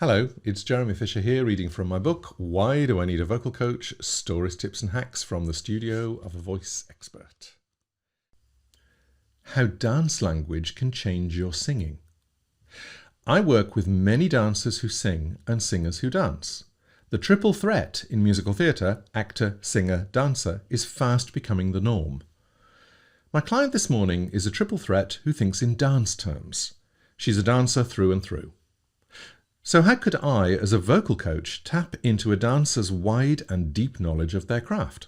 Hello, it's Jeremy Fisher here reading from my book, Why Do I Need a Vocal Coach? Stories, Tips and Hacks from the Studio of a Voice Expert. How dance language can change your singing. I work with many dancers who sing and singers who dance. The triple threat in musical theatre, actor, singer, dancer, is fast becoming the norm. My client this morning is a triple threat who thinks in dance terms. She's a dancer through and through. So how could I, as a vocal coach, tap into a dancer's wide and deep knowledge of their craft?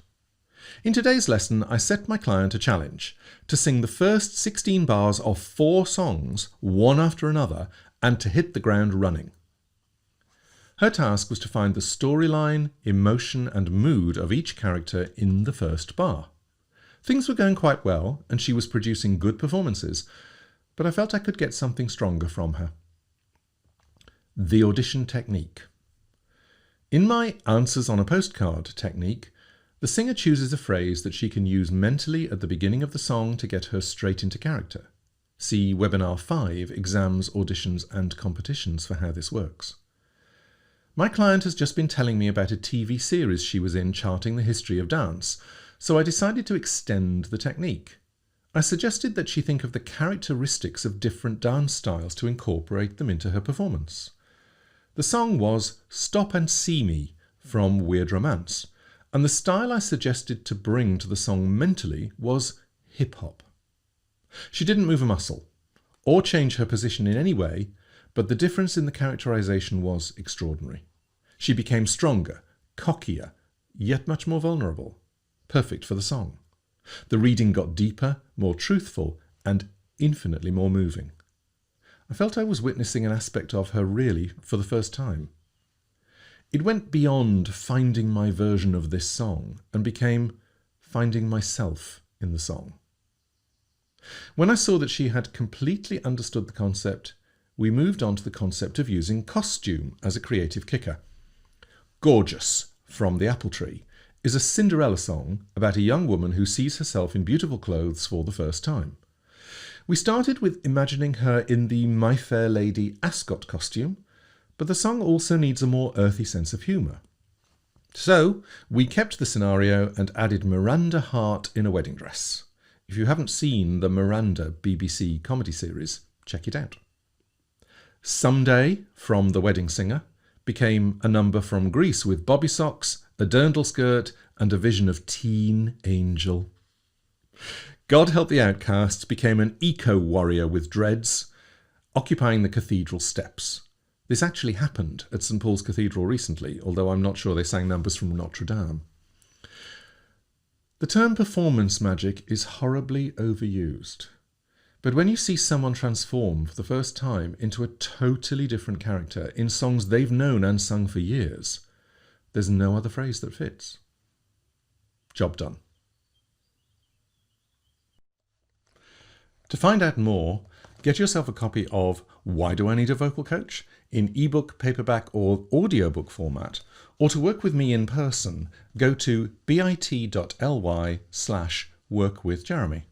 In today's lesson, I set my client a challenge to sing the first 16 bars of 4 songs, one after another, and to hit the ground running. Her task was to find the storyline, emotion, and mood of each character in the first bar. Things were going quite well, and she was producing good performances, but I felt I could get something stronger from her. The audition technique. In my answers on a postcard technique, the singer chooses a phrase that she can use mentally at the beginning of the song to get her straight into character. See Webinar 5, Exams, Auditions and Competitions for how this works. My client has just been telling me about a TV series she was in charting the history of dance, so I decided to extend the technique. I suggested that she think of the characteristics of different dance styles to incorporate them into her performance. The song was Stop and See Me from Weird Romance, and the style I suggested to bring to the song mentally was hip-hop. She didn't move a muscle or change her position in any way, but the difference in the characterization was extraordinary. She became stronger, cockier, yet much more vulnerable. Perfect for the song. The reading got deeper, more truthful, and infinitely more moving. I felt I was witnessing an aspect of her really for the first time. It went beyond finding my version of this song and became finding myself in the song. When I saw that she had completely understood the concept, we moved on to the concept of using costume as a creative kicker. Gorgeous, from The Apple Tree, is a Cinderella song about a young woman who sees herself in beautiful clothes for the first time. We started with imagining her in the My Fair Lady ascot costume, but the song also needs a more earthy sense of humour. So we kept the scenario and added Miranda Hart in a wedding dress. If you haven't seen the Miranda BBC comedy series, check it out. Someday, from The Wedding Singer, became a number from Grease with bobby socks, a dirndl skirt, and a vision of teen angel. God Help the Outcasts became an eco-warrior with dreads, occupying the cathedral steps. This actually happened at St Paul's Cathedral recently, although I'm not sure they sang numbers from Notre Dame. The term performance magic is horribly overused. But when you see someone transform for the first time into a totally different character in songs they've known and sung for years, there's no other phrase that fits. Job done. To find out more, get yourself a copy of Why Do I Need a Vocal Coach? In ebook, paperback or audiobook format, or to work with me in person, go to bit.ly/workwithjeremy.